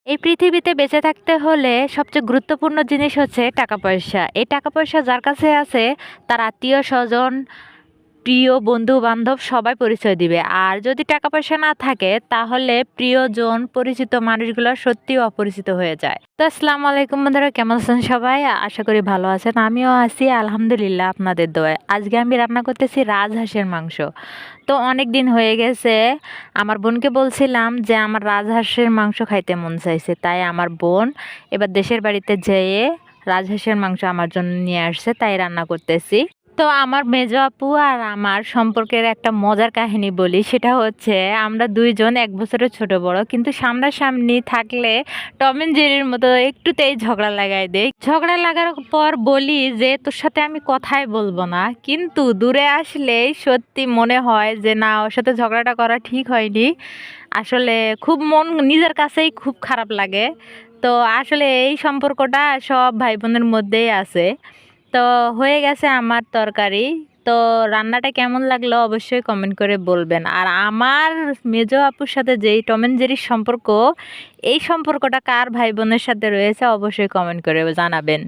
এই পৃথিবীতে বেঁচে থাকতে হলে সবচেয়ে গুরুত্বপূর্ণ জিনিস হচ্ছে টাকা পয়সা। এই টাকা পয়সা যার কাছে আছে তার আত্মীয় স্বজন, প্রিয় বন্ধু বান্ধব সবাই পরিচয় দিবে। আর যদি টাকা পয়সা না থাকে তাহলে প্রিয়জন পরিচিত মানুষগুলো সত্যি অপরিচিত হয়ে যায়। তো আসসালামু আলাইকুম বন্ধুরা, কেমন আছেন সবাই? আশা করি ভালো আছেন। আমিও আছি আলহামদুলিল্লাহ আপনাদের দোয়ায়। আজকে আমি রান্না করতেছি রাজহাঁসের মাংস। তো অনেক দিন হয়ে গেছে, আমার বোনকে বলছিলাম যে আমার রাজহাঁসের মাংস খাইতে মন চাইছে, তাই আমার বোন এবার দেশের বাড়িতে যেয়ে রাজহাঁসের মাংস আমার জন্য নিয়ে আসছে, তাই রান্না করতেছি। তো আমার মেজো আপু আর আমার সম্পর্কের একটা মজার কাহিনী বলি। সেটা হচ্ছে আমরা দুইজন 1 বছরের ছোট বড়, কিন্তু সামনাসামনি থাকলে টম এন্ড জেরির মতো একটুতেই ঝগড়া লাগাই দেই। ঝগড়া লাগার পর বলি যে তোর সাথে আমি কথাই বলবো না, কিন্তু দূরে আসলেই সত্যি মনে হয় যে না, ওর সাথে ঝগড়াটা করা ঠিক হয়নি। আসলে খুব মন নিজের কাছেই খুব খারাপ লাগে। তো আসলে এই সম্পর্কটা সব ভাই বোনের মধ্যেই আছে। তো হয়ে গেছে আমার তরকারি। তো রান্নাটা কেমন লাগলো অবশ্যই কমেন্ট করে বলবেন। আর আমার মেজো আপুর সাথে যেই টম এন্ড জেরির সম্পর্ক, এই সম্পর্কটা কার ভাই বোনের সাথে রয়েছে অবশ্যই কমেন্ট করে জানাবেন।